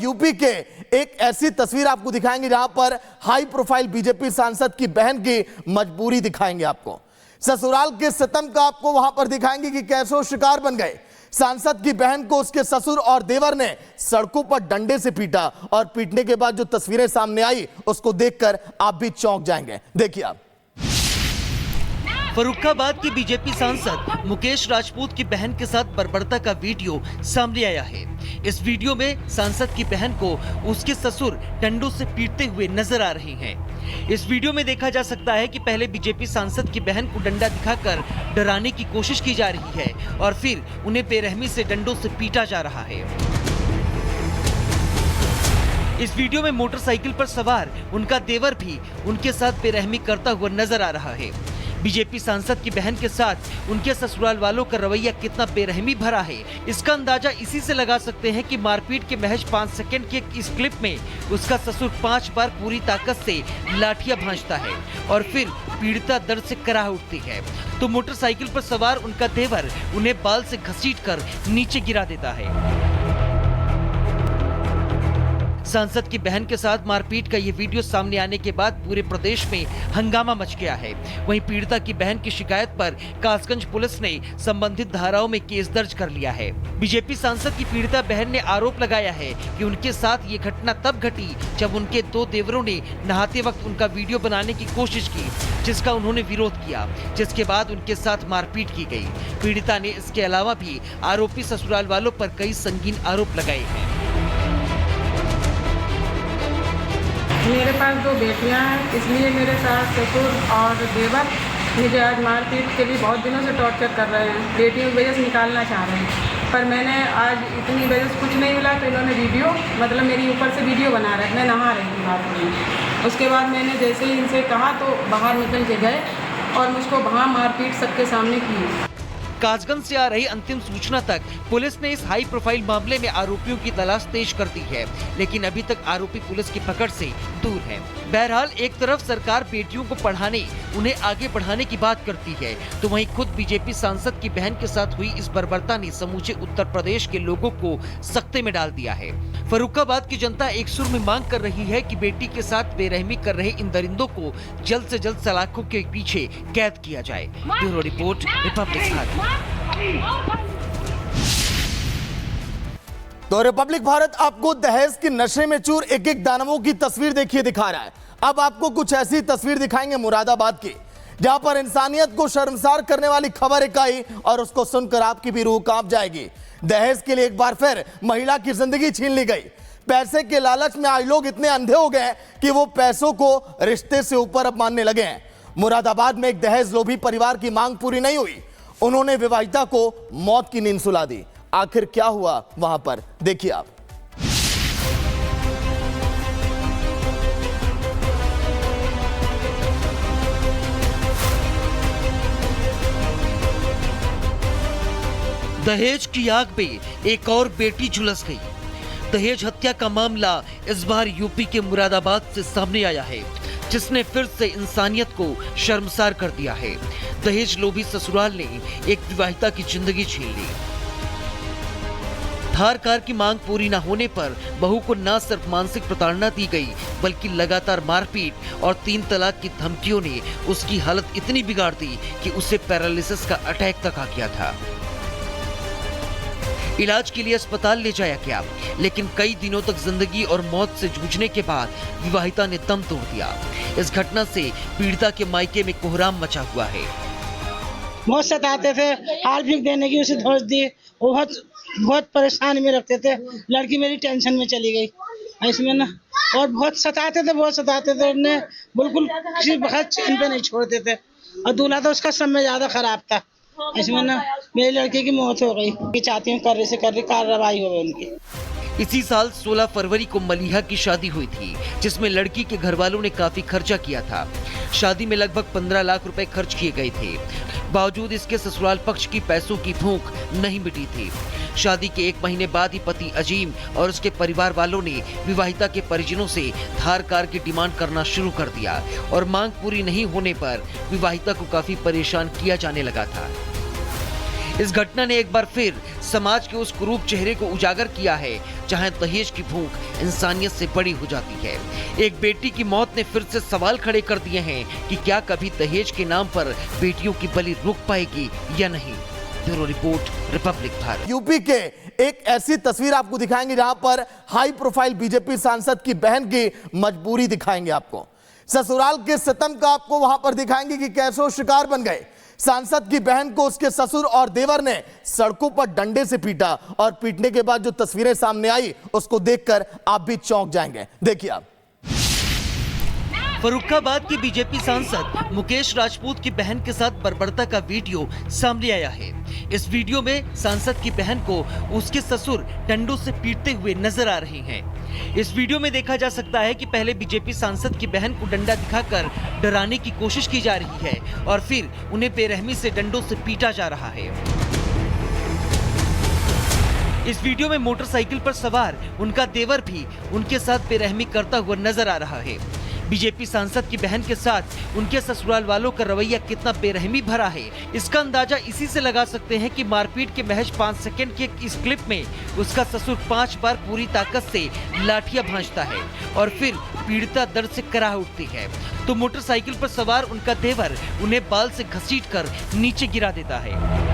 UP के एक ऐसी तस्वीर आपको दिखाएंगे जहां पर हाई प्रोफाइल बीजेपी सांसद की बहन की मजबूरी दिखाएंगे आपको। ससुराल के सितम का आपको वहां पर दिखाएंगे कि कैसे वो शिकार बन गए। सांसद की बहन को उसके ससुर और देवर ने सड़कों पर डंडे से पीटा और पीटने के बाद जो तस्वीरें सामने आई उसको देखकर आप भी चौंक जाएंगे। देखिए आप। फर्रुखाबाद के बीजेपी सांसद मुकेश राजपूत की बहन के साथ बर्बरता का वीडियो सामने आया है। इस वीडियो में सांसद की बहन को उसके ससुर डंडों से पीटते हुए नजर आ रहे हैं। इस वीडियो में देखा जा सकता है कि पहले बीजेपी सांसद की बहन को डंडा दिखाकर डराने की कोशिश की जा रही है और फिर उन्हें बेरहमी से डंडों से पीटा जा रहा है। इस वीडियो में मोटरसाइकिल पर सवार उनका देवर भी उनके साथ बेरहमी करता हुआ नजर आ रहा है। बीजेपी सांसद की बहन के साथ उनके ससुराल वालों का रवैया कितना बेरहमी भरा है, इसका अंदाजा इसी से लगा सकते हैं कि मारपीट के महज 5 सेकंड के इस क्लिप में उसका ससुर 5 बार पूरी ताकत से लाठियां भांजता है और फिर पीड़िता दर्द से कराह उठती है तो मोटरसाइकिल पर सवार उनका देवर उन्हें बाल से घसीटकर नीचे गिरा देता है। सांसद की बहन के साथ मारपीट का ये वीडियो सामने आने के बाद पूरे प्रदेश में हंगामा मच गया है। वहीं पीड़िता की बहन की शिकायत पर कासगंज पुलिस ने संबंधित धाराओं में केस दर्ज कर लिया है। बीजेपी सांसद की पीड़िता बहन ने आरोप लगाया है कि उनके साथ ये घटना तब घटी जब उनके 2 देवरों ने नहाते वक्त उनका वीडियो बनाने की कोशिश की, जिसका उन्होंने विरोध किया, जिसके बाद उनके साथ मारपीट की गई। पीड़िता ने इसके अलावा भी आरोपी ससुराल वालों पर कई संगीन आरोप लगाए हैं। मेरे पास 2 बेटियां हैं, इसलिए मेरे सास ससुर और देवर मुझे आज मारपीट के लिए बहुत दिनों से टॉर्चर कर रहे हैं। बेटियों की वजह से निकालना चाह रहे हैं, पर मैंने आज इतनी वजह से कुछ नहीं मिला तो इन्होंने वीडियो मतलब मेरी ऊपर से वीडियो बना रहे, मैं नहा रही थी बाथरूम में। उसके बाद मैंने जैसे ही इनसे कहा तो बाहर निकल के गए और मुझको वहाँ मारपीट सबके सामने की। कासगंज से आ रही अंतिम सूचना तक पुलिस ने इस हाई प्रोफाइल मामले में आरोपियों की तलाश तेज कर दी है, लेकिन अभी तक आरोपी पुलिस की पकड़ से दूर है। बहरहाल एक तरफ सरकार बेटियों को पढ़ाने, उन्हें आगे बढ़ाने की बात करती है, तो वहीं खुद बीजेपी सांसद की बहन के साथ हुई इस बर्बरता ने समूचे उत्तर प्रदेश के लोगों को सख्ते में डाल दिया है। फर्रुखाबाद की जनता एक सुर में मांग कर रही है कि बेटी के साथ बेरहमी कर रहे इन दरिंदों को जल्द से जल्द सलाखों के पीछे कैद किया जाए। Bureau report, Republic Bharat. तो रिपब्लिक भारत आपको दहेज की नशे में चूर एक दानवों की तस्वीर देखिए दिखा रहा है। अब आपको कुछ ऐसी तस्वीर दिखाएंगे मुरादाबाद की, जहां पर इंसानियत को शर्मसार करने वाली खबर एक आई और उसको सुनकर आपकी भी रूह कांप जाएगी। दहेज के लिए एक बार फिर महिला की जिंदगी छीन ली गई। पैसे के लालच में आज लोग इतने अंधे हो गए कि वो पैसों को रिश्ते से ऊपर अब मानने लगे हैं। मुरादाबाद में एक दहेज लोभी परिवार की मांग पूरी नहीं हुई, उन्होंने विवाहिता को मौत की नींद सुला दी। आखिर क्या हुआ वहां पर, देखिए आप। दहेज की आग में एक और बेटी झुलस गई। दहेज हत्या का मामला इस बार यूपी के मुरादाबाद से सामने आया है, जिसने फिर से इंसानियत को शर्मसार कर दिया है। दहेज लोभी ससुराल ने एक विवाहिता की जिंदगी छीन ली। धार कार की मांग पूरी न होने पर बहू को न सिर्फ मानसिक प्रताड़ना दी गई, बल्कि लगातार मारपीट और 3 तलाक की धमकियों ने उसकी हालत इतनी बिगाड़ दी कि उसे पैरालिसिस का अटैक तक आ गया था। इलाज के लिए अस्पताल ले जाया गया, लेकिन कई दिनों तक जिंदगी और मौत से जूझने के बाद विवाहिता ने दम तोड़ दिया। इस घटना से पीड़िता के मायके में कोहराम मचा हुआ है। बहुत सताते थे, हाल भीख देने की उसे धोस दी, वो बहुत परेशान में रखते थे। लड़की मेरी टेंशन में चली गई इसमें ना, और बहुत सताते थे। उन्हें बिल्कुल किसी वक्त चैन पे नहीं छोड़ते थे, और दूल्हा तो उसका समय ज्यादा खराब था। इसमें ना मेरी लड़की की मौत हो गई। चाहती हूँ कार्रवाई हो उनकी। इसी साल 16 फरवरी को मलिहा की शादी हुई थी, जिसमें लड़की के घर वालों ने काफी खर्चा किया था। शादी में लगभग 15 लाख रुपए खर्च किए गए थे। बावजूद इसके ससुराल पक्ष की पैसों की भूख नहीं मिटी थी। शादी के 1 महीने बाद ही पति अजीम और उसके परिवार वालों ने विवाहिता के परिजनों से धार कार की डिमांड करना शुरू कर दिया और मांग पूरी नहीं होने पर विवाहिता को काफी परेशान किया जाने लगा था। इस घटना ने एक बार फिर समाज के उस कुरूप चेहरे को उजागर किया है जहां दहेज की भूख इंसानियत से बड़ी हो जाती है। एक बेटी की मौत ने फिर से सवाल खड़े कर दिए हैं कि क्या कभी दहेज के नाम पर बेटियों की बलि रुक पाएगी या नहीं। Bureau report, Republic Bharat. UP के एक ऐसी तस्वीर आपको दिखाएंगे जहां पर हाई प्रोफाइल बीजेपी सांसद की बहन की मजबूरी दिखाएंगे आपको। ससुराल के सितम का आपको वहां पर दिखाएंगे कि कैसे वो शिकार बन गए। सांसद की बहन को उसके ससुर और देवर ने सड़कों पर डंडे से पीटा और पीटने के बाद जो तस्वीरें सामने आई उसको देखकर आप भी चौंक जाएंगे। देखिए आप। फर्रुखाबाद की बीजेपी सांसद मुकेश राजपूत की बहन के साथ बर्बरता का वीडियो सामने आया है। इस वीडियो में सांसद की बहन को उसके ससुर डंडों से पीटते हुए नजर आ रहे हैं। इस वीडियो में देखा जा सकता है कि पहले बीजेपी सांसद की बहन को डंडा दिखाकर डराने की कोशिश की जा रही है और फिर उन्हें बेरहमी से डंडों से पीटा जा रहा है। इस वीडियो में मोटरसाइकिल पर सवार उनका देवर भी उनके साथ बेरहमी करता हुआ नजर आ रहा है। बीजेपी सांसद की बहन के साथ उनके ससुराल वालों का रवैया कितना बेरहमी भरा है, इसका अंदाजा इसी से लगा सकते हैं कि मारपीट के महज 5 सेकंड के इस क्लिप में उसका ससुर 5 बार पूरी ताकत से लाठियां भांजता है और फिर पीड़िता दर्द से कराह उठती है तो मोटरसाइकिल पर सवार उनका देवर उन्हें बाल से घसीटकर नीचे गिरा देता है।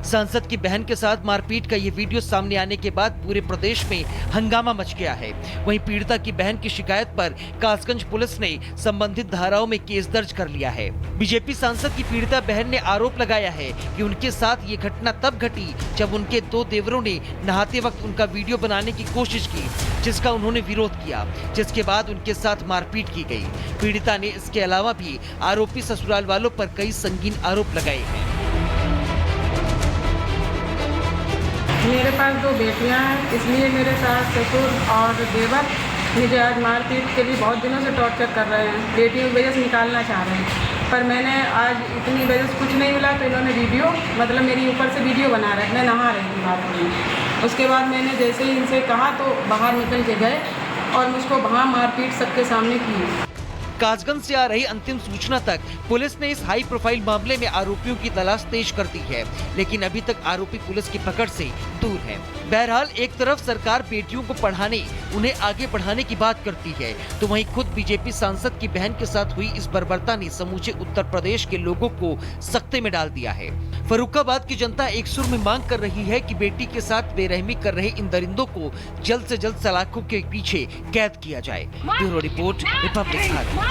सांसद की बहन के साथ मारपीट का ये वीडियो सामने आने के बाद पूरे प्रदेश में हंगामा मच गया है। वहीं पीड़िता की बहन की शिकायत पर कासगंज पुलिस ने संबंधित धाराओं में केस दर्ज कर लिया है। बीजेपी सांसद की पीड़िता बहन ने आरोप लगाया है कि उनके साथ ये घटना तब घटी जब उनके 2 देवरों ने नहाते वक्त उनका वीडियो बनाने की कोशिश की, जिसका उन्होंने विरोध किया, जिसके बाद उनके साथ मारपीट की गई। पीड़िता ने इसके अलावा भी आरोपी ससुराल वालों पर कई संगीन आरोप लगाए हैं। मेरे पास 2 बेटियां हैं, इसलिए मेरे सास ससुर और देवर मुझे आज मारपीट के लिए बहुत दिनों से टॉर्चर कर रहे हैं। बेटियों की वजह से निकालना चाह रहे हैं, पर मैंने आज इतनी वजह से कुछ नहीं मिला तो इन्होंने वीडियो मतलब मेरी ऊपर से वीडियो बना रहे। मैं नहा रही थी बाथरूम में। उसके बाद मैंने जैसे ही इनसे कहा तो बाहर निकल के गए और मुझको वहाँ मारपीट सबके सामने की। कासगंज से आ रही अंतिम सूचना तक पुलिस ने इस हाई प्रोफाइल मामले में आरोपियों की तलाश तेज कर दी है, लेकिन अभी तक आरोपी पुलिस की पकड़ से दूर है। बहरहाल एक तरफ सरकार बेटियों को पढ़ाने, उन्हें आगे बढ़ाने की बात करती है, तो वहीं खुद बीजेपी सांसद की बहन के साथ हुई इस बर्बरता ने समूचे उत्तर प्रदेश के लोगों को सख्ते में डाल दिया है। फर्रुखाबाद की जनता एक सुर में मांग कर रही है कि बेटी के साथ बेरहमी कर रहे इन दरिंदों को जल्द से जल्द सलाखों के पीछे कैद किया जाए। Bureau report, Republic Bharat.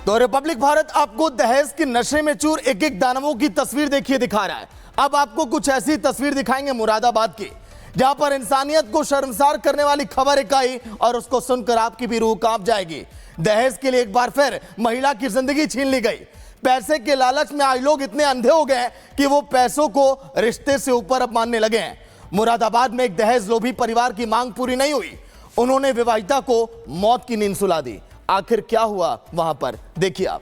तो रिपब्लिक भारत आपको दहेज के नशे में चूर एक एक दानवों की तस्वीर देखिए दिखा रहा है। अब आपको कुछ ऐसी तस्वीर दिखाएंगे मुरादाबाद की, जहां पर इंसानियत को शर्मसार करने वाली खबर एक आई और उसको सुनकर आपकी भी रूह कांप जाएगी। दहेज के लिए एक बार फिर महिला की जिंदगी छीन ली गई। पैसे के लालच में आज लोग इतने अंधे हो गए कि वो पैसों को रिश्ते से ऊपर अब मानने लगे हैं। मुरादाबाद में एक दहेज लोभी परिवार की मांग पूरी नहीं हुई, उन्होंने विवाहिता को मौत की नींद सुला दी। आखिर क्या हुआ वहां पर, देखिए आप।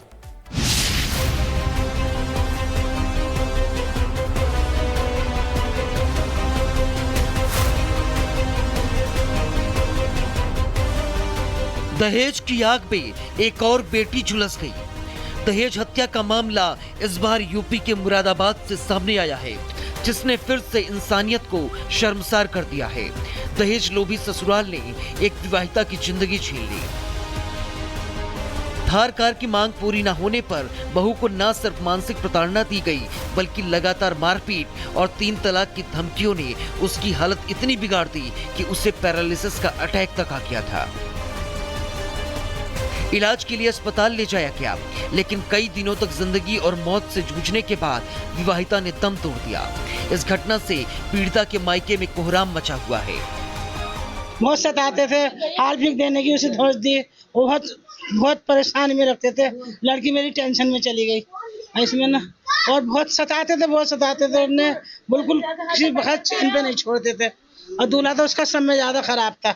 दहेज की आग में एक और बेटी झुलस गई। दहेज हत्या का मामला इस बार यूपी के मुरादाबाद से सामने आया है, जिसने फिर से इंसानियत को शर्मसार कर दिया है। दहेज लोभी ससुराल ने एक विवाहिता की जिंदगी छीन ली। धार कार की मांग पूरी न होने पर बहू को न सिर्फ मानसिक प्रताड़ना दी गई, बल्कि लगातार मारपीट और 3 तलाक की धमकियों ने उसकी हालत इतनी बिगाड़ दी कि उसे पैरालिसिस का अटैक तक आ गया था। इलाज के लिए अस्पताल ले जाया गया, लेकिन कई दिनों तक जिंदगी और मौत से जूझने के बाद विवाहिता ने दम तोड़ दिया। इस घटना से पीड़िता के मायके में कोहराम मचा हुआ है। बहुत सताते थे, हाल भीख देने की उसे धोस दी, बहुत परेशान में रखते थे। लड़की मेरी टेंशन में चली गई इसमें ना, और बहुत सताते थे। उन्हें बिल्कुल किसी वक्त चैन पे नहीं छोड़ते थे, और दूल्हा तो उसका समय ज्यादा खराब था।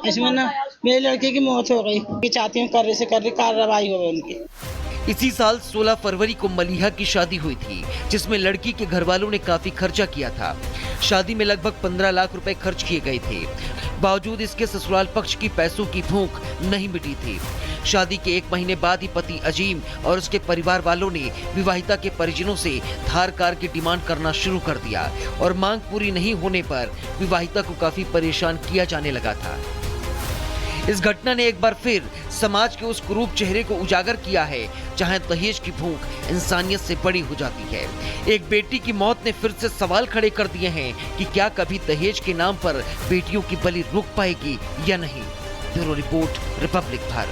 इसमें ना मेरी लड़की की मौत हो गई। चाहती हूँ कार्रवाई हो उनकी। इसी साल 16 फरवरी को मलिहा की शादी हुई थी, जिसमें लड़की के घर वालों ने काफी खर्चा किया था। शादी में लगभग 15 लाख रुपए खर्च किए गए थे। बावजूद इसके ससुराल पक्ष की पैसों की भूख नहीं मिटी थी। शादी के 1 महीने बाद ही पति अजीम और उसके परिवार वालों ने विवाहिता के परिजनों से धार कार की डिमांड करना शुरू कर दिया और मांग पूरी नहीं होने पर विवाहिता को काफी परेशान किया जाने लगा था। इस घटना ने एक बार फिर समाज के उस कुरूप चेहरे को उजागर किया है जहां दहेज की भूख इंसानियत से बड़ी हो जाती है। एक बेटी की मौत ने फिर से सवाल खड़े कर दिए हैं कि क्या कभी दहेज के नाम पर बेटियों की बलि रुक पाएगी या नहीं। Bureau report, Republic Bharat.